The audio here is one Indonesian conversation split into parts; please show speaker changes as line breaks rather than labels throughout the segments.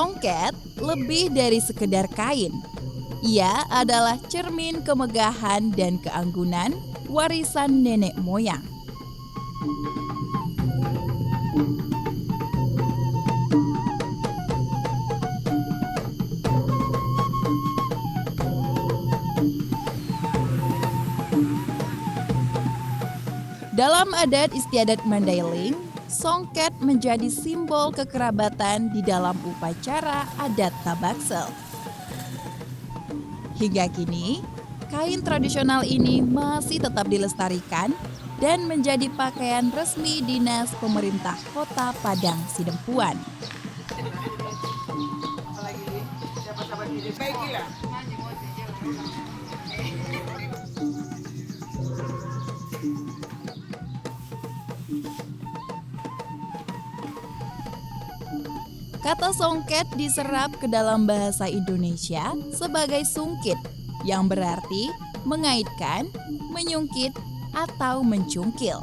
Songket lebih dari sekedar kain. Ia adalah cermin kemegahan dan keanggunan warisan nenek moyang. Dalam adat istiadat Mandailing, songket menjadi simbol kekerabatan di dalam upacara adat Tabaksel. Hingga kini, kain tradisional ini masih tetap dilestarikan dan menjadi pakaian resmi dinas pemerintah Kota Padang Sidempuan. Kata songket diserap ke dalam bahasa Indonesia sebagai sungkit, yang berarti mengaitkan, menyungkit, atau mencungkil.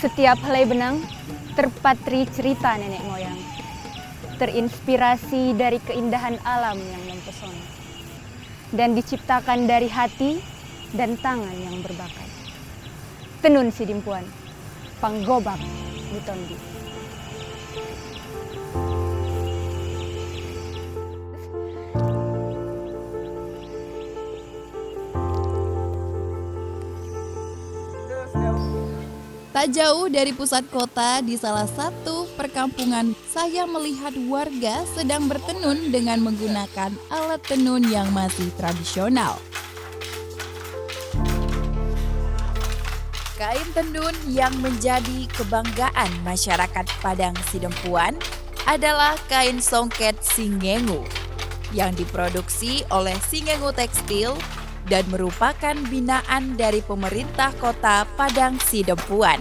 Setiap helai benang terpatri cerita nenek moyang, terinspirasi dari keindahan alam yang mempesona, dan diciptakan dari hati dan tangan yang berbakat. Tenun Sidempuan, Panggobak Butondi.
Tak jauh dari pusat kota di salah satu perkampungan, saya melihat warga sedang bertenun dengan menggunakan alat tenun yang masih tradisional. Kain tenun yang menjadi kebanggaan masyarakat Padang Sidempuan adalah kain songket Singengu yang diproduksi oleh Singengu Tekstil dan merupakan binaan dari pemerintah Kota Padang Sidempuan.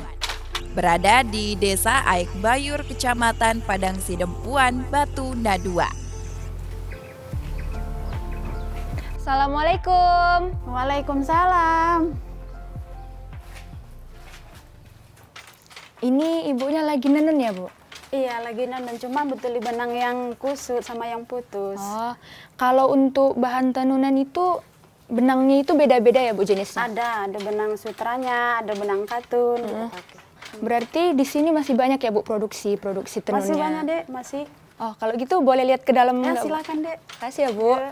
Berada di Desa Aik Bayur, Kecamatan Padang Sidempuan, Batu Nadua.
Assalamualaikum.
Waalaikumsalam.
Ini ibunya lagi nenun ya, Bu?
Iya, lagi nenun, cuma betul benang yang kusut sama yang putus.
Oh, kalau untuk bahan tenunan itu benangnya itu beda-beda ya, Bu, jenisnya?
Ada benang sutranya, ada benang katun.
Berarti di sini masih banyak ya, Bu, produksi tenunnya?
Masih banyak, Dek, masih.
Oh, kalau gitu boleh lihat ke dalam
Ya,
enggak, Bu?
silakan, Dek.
Kasih ya, Bu.
Ya.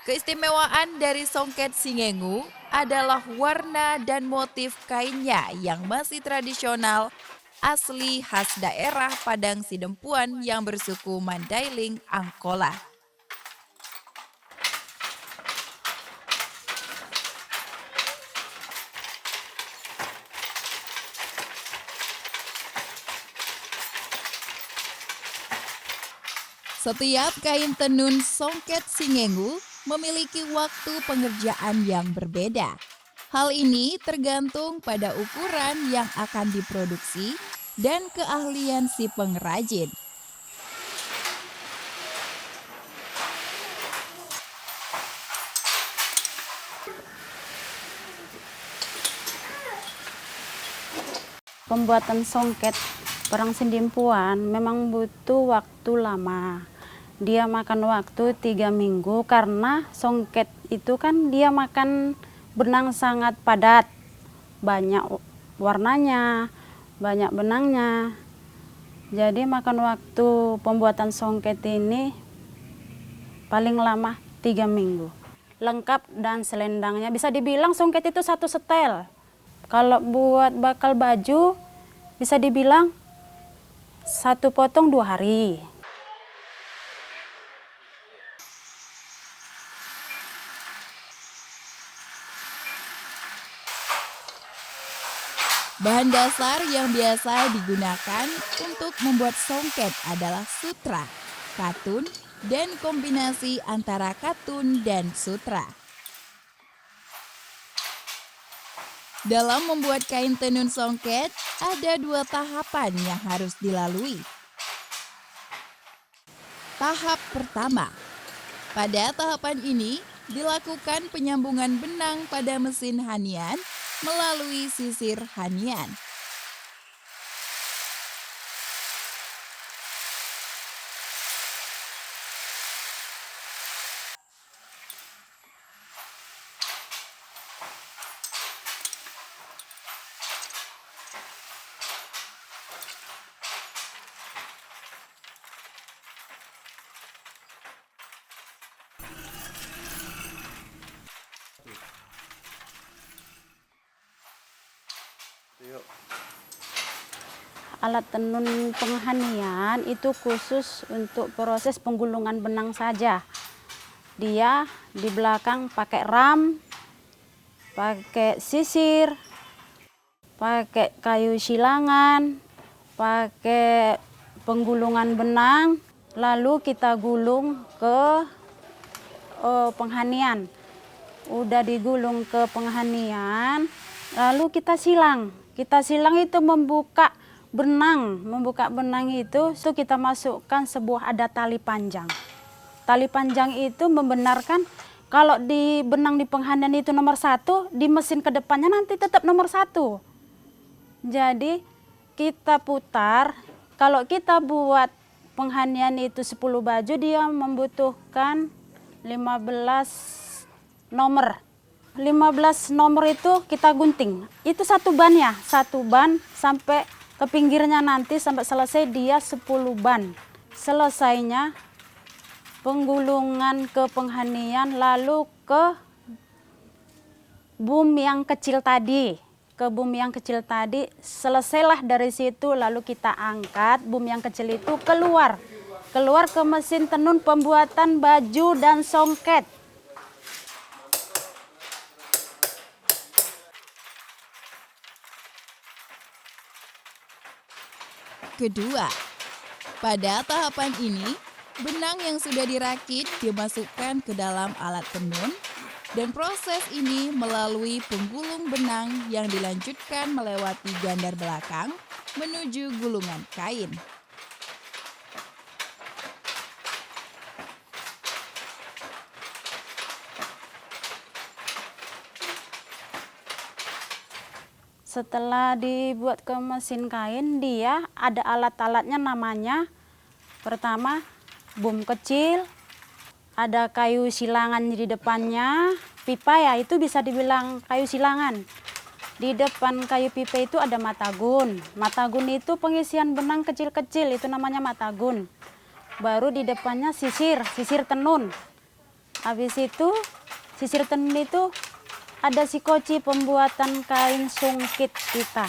Keistimewaan dari songket Singengu adalah warna dan motif kainnya yang masih tradisional, asli khas daerah Padang Sidempuan yang bersuku Mandailing, Angkola. Setiap kain tenun songket Singengu memiliki waktu pengerjaan yang berbeda. Hal ini tergantung pada ukuran yang akan diproduksi dan keahlian si pengrajin.
Pembuatan songket Perang Sidimpuan memang butuh waktu lama. Dia makan waktu 3 minggu karena songket itu kan dia makan benang sangat padat. Banyak warnanya, banyak benangnya. Jadi makan waktu pembuatan songket ini paling lama 3 minggu. Lengkap dan selendangnya bisa dibilang songket itu satu setel. Kalau buat bakal baju bisa dibilang satu potong 2 hari.
Bahan dasar yang biasa digunakan untuk membuat songket adalah sutra, katun, dan kombinasi antara katun dan sutra. Dalam membuat kain tenun songket, ada 2 tahapan yang harus dilalui. Tahap pertama, pada tahapan ini dilakukan penyambungan benang pada mesin hanian melalui sisir hanian.
Alat tenun penghanian itu khusus untuk proses penggulungan benang saja. Dia di belakang pakai ram, pakai sisir, pakai kayu silangan, pakai penggulungan benang, lalu kita gulung ke penghanian. Udah digulung ke penghanian, lalu kita silang. Kita silang itu membuka benang itu kita masukkan sebuah ada tali panjang. Tali panjang itu membenarkan kalau di benang di penghanian itu nomor 1, di mesin ke depannya nanti tetap nomor 1. Jadi kita putar, kalau kita buat penghanian itu 10 baju, dia membutuhkan 15 nomor. 15 nomor itu kita gunting. Itu satu ban ya, satu ban sampai ke pinggirnya nanti sampai selesai dia 10 ban. Selesainya penggulungan ke penghanian lalu ke boom yang kecil tadi. Ke boom yang kecil tadi, selesailah dari situ lalu kita angkat boom yang kecil itu keluar. Keluar ke mesin tenun pembuatan baju dan songket.
Kedua, pada tahapan ini, benang yang sudah dirakit dimasukkan ke dalam alat tenun dan proses ini melalui penggulung benang yang dilanjutkan melewati gandar belakang menuju gulungan kain.
Setelah dibuat ke mesin kain, dia ada alat-alatnya namanya. Pertama, boom kecil, ada kayu silangan di depannya, pipa ya itu bisa dibilang kayu silangan. Di depan kayu pipa itu ada matagun. Matagun itu pengisian benang kecil-kecil, itu namanya matagun. Baru di depannya sisir tenun. Habis itu sisir tenun itu ada sikoci pembuatan kain songket kita.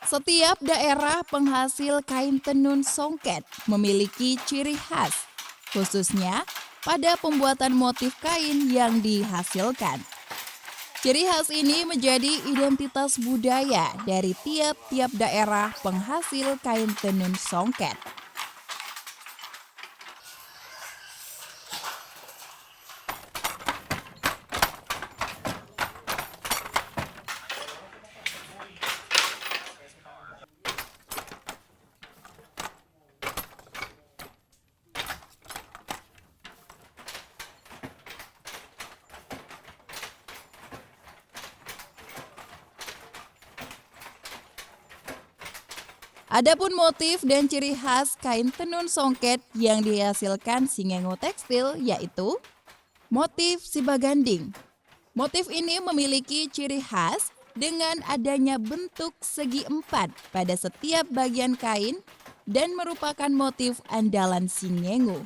Setiap daerah penghasil kain tenun songket memiliki ciri khas, khususnya pada pembuatan motif kain yang dihasilkan. Ciri khas ini menjadi identitas budaya dari tiap-tiap daerah penghasil kain tenun songket. Adapun motif dan ciri khas kain tenun songket yang dihasilkan Singengu Tekstil yaitu motif sibaganding. Motif ini memiliki ciri khas dengan adanya bentuk segi empat pada setiap bagian kain dan merupakan motif andalan Singengu.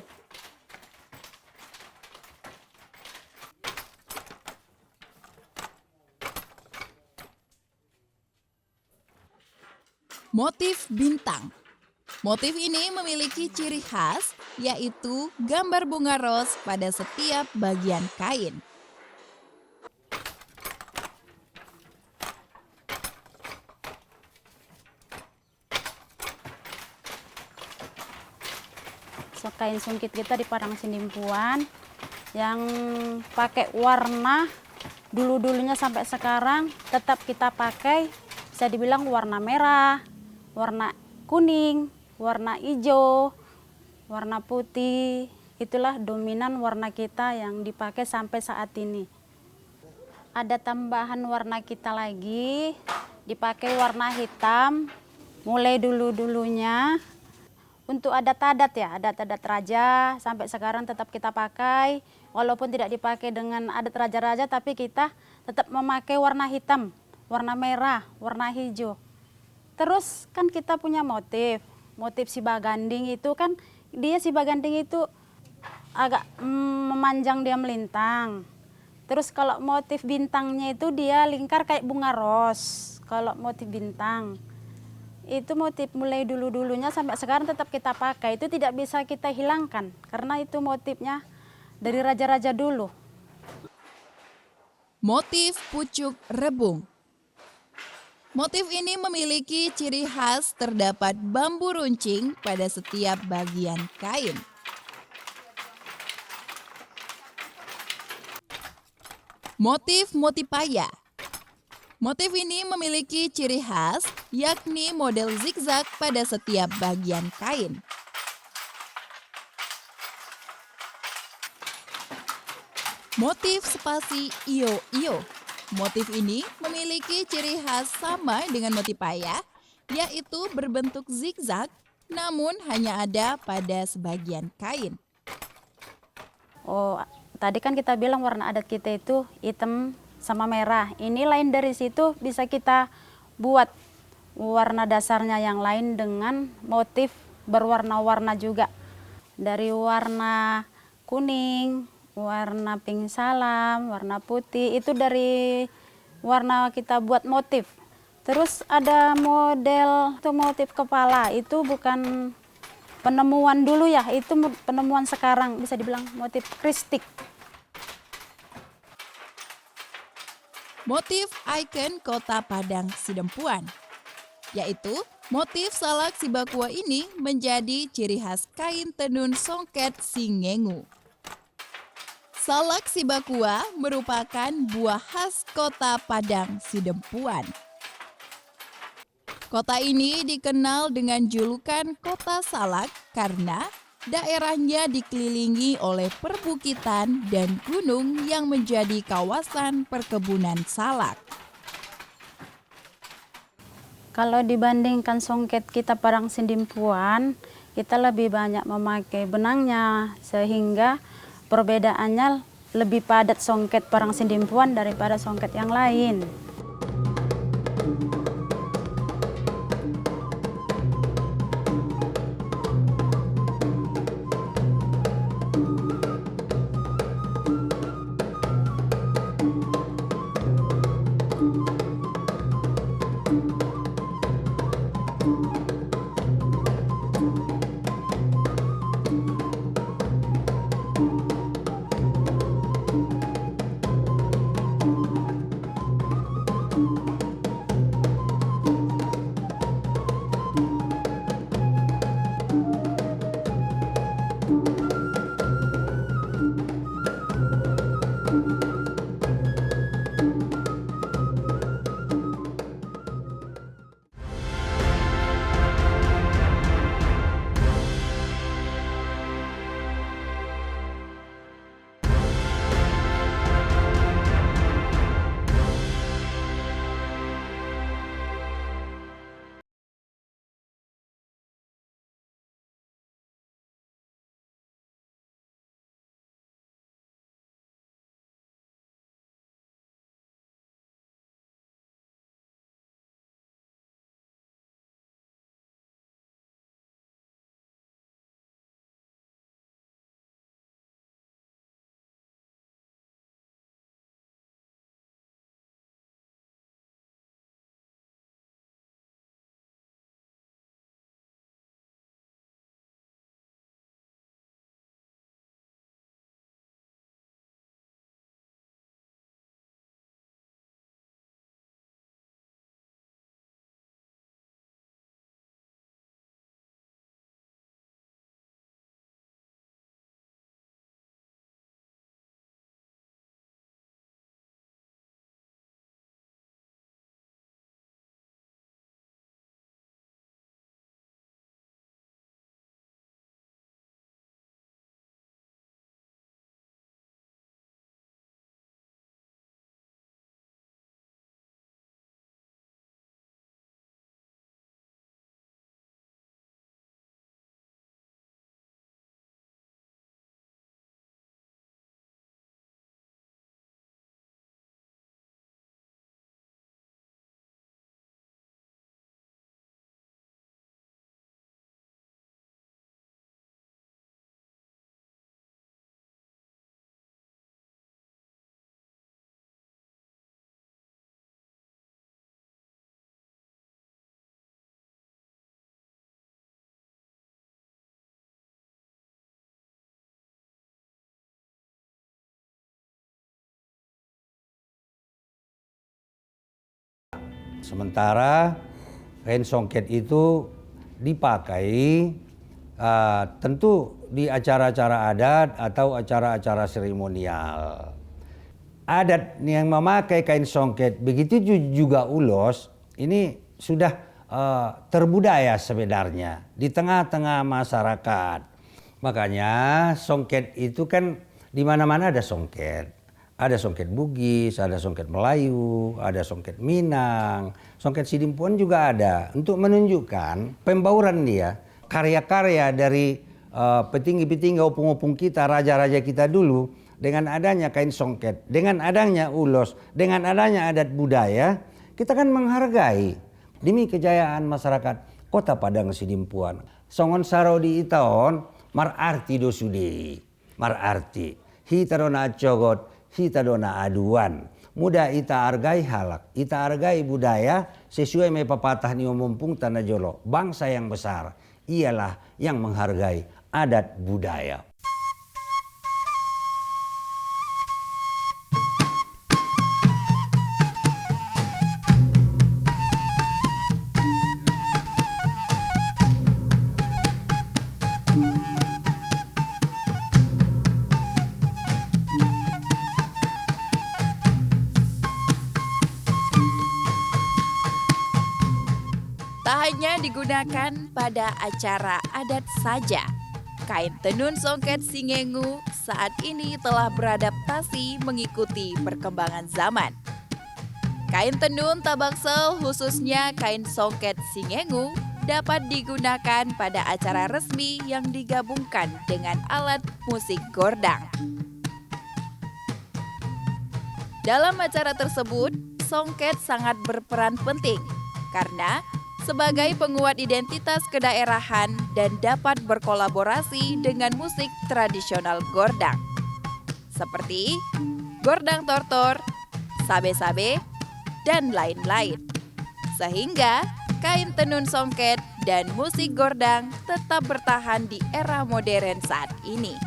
Motif bintang. Motif ini memiliki ciri khas, yaitu gambar bunga ros pada setiap bagian kain.
So, kain songket kita di Padang Sidempuan yang pakai warna dulu-dulunya sampai sekarang tetap kita pakai, bisa dibilang warna merah, warna kuning, warna hijau, warna putih. Itulah dominan warna kita yang dipakai sampai saat ini. Ada tambahan warna kita lagi, dipakai warna hitam. Mulai dulu-dulunya untuk adat-adat ya, adat-adat raja sampai sekarang tetap kita pakai. Walaupun tidak dipakai dengan adat raja-raja, tapi kita tetap memakai warna hitam, warna merah, warna hijau. Terus kan kita punya motif sibaganding itu kan dia sibaganding itu agak memanjang, dia melintang. Terus kalau motif bintangnya itu dia lingkar kayak bunga ros. Kalau motif bintang itu motif mulai dulu-dulunya sampai sekarang tetap kita pakai, itu tidak bisa kita hilangkan karena itu motifnya dari raja-raja dulu.
Motif pucuk rebung. Motif ini memiliki ciri khas terdapat bambu runcing pada setiap bagian kain. Motif motipaya. Motif ini memiliki ciri khas, yakni model zigzag pada setiap bagian kain. Motif spasi iyo-iyo. Motif ini memiliki ciri khas sama dengan motipaya, yaitu berbentuk zigzag, namun hanya ada pada sebagian kain.
Oh, tadi kan kita bilang warna adat kita itu hitam sama merah. Ini lain dari situ bisa kita buat warna dasarnya yang lain dengan motif berwarna-warna juga. Dari warna kuning, warna pink salam, warna putih, itu dari warna kita buat motif. Terus ada model itu motif kepala, itu bukan penemuan dulu ya, itu penemuan sekarang, bisa dibilang motif kristik.
Motif ikon Kota Padang Sidempuan, yaitu motif salak Sibakua ini menjadi ciri khas kain tenun songket Singengu. Salak Sibakua merupakan buah khas Kota Padang Sidempuan. Kota ini dikenal dengan julukan Kota Salak karena daerahnya dikelilingi oleh perbukitan dan gunung yang menjadi kawasan perkebunan salak.
Kalau dibandingkan songket kita Padang Sidempuan, kita lebih banyak memakai benangnya, sehingga perbedaannya lebih padat songket Padang Sidempuan daripada songket yang lain.
Sementara kain songket itu dipakai tentu di acara-acara adat atau acara-acara seremonial. Adat yang memakai kain songket, begitu juga ulos, ini sudah terbudaya sebenarnya di tengah-tengah masyarakat. Makanya songket itu kan di mana-mana ada songket. Ada songket Bugis, ada songket Melayu, ada songket Minang, songket Sidimpuan juga ada. Untuk menunjukkan pembauran dia, karya-karya dari petinggi-petinggi opung-opung kita, raja-raja kita dulu, dengan adanya kain songket, dengan adanya ulos, dengan adanya adat budaya, kita kan menghargai demi kejayaan masyarakat Kota Padang Sidimpuan. Songon saro di itaon, mararti dosudi, mararti. Hita dona cogot, hita dona aduan. Muda ita argai halak, ita argai budaya sesuai me pepatah ni mumpung tanah jolo. Bangsa yang besar ialah yang menghargai adat budaya.
Tak hanya digunakan pada acara adat saja, kain tenun songket Singengu saat ini telah beradaptasi mengikuti perkembangan zaman. Kain tenun Tabaksel, khususnya kain songket Singengu, dapat digunakan pada acara resmi yang digabungkan dengan alat musik gordang. Dalam acara tersebut, songket sangat berperan penting karena sebagai penguat identitas kedaerahan dan dapat berkolaborasi dengan musik tradisional gordang seperti gordang tortor, sabe-sabe, dan lain-lain. Sehingga kain tenun songket dan musik gordang tetap bertahan di era modern saat ini.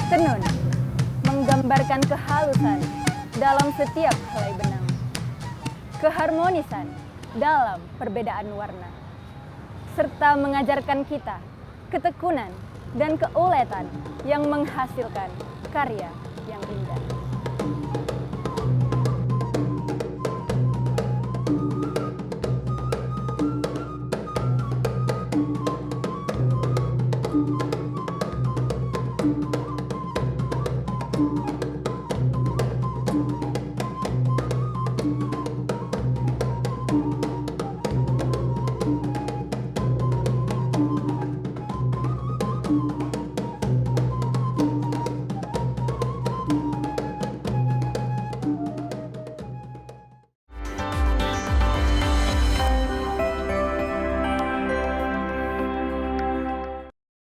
Tenun menggambarkan kehalusan dalam setiap helai benang, keharmonisan dalam perbedaan warna, serta mengajarkan kita ketekunan dan keuletan yang menghasilkan karya yang indah.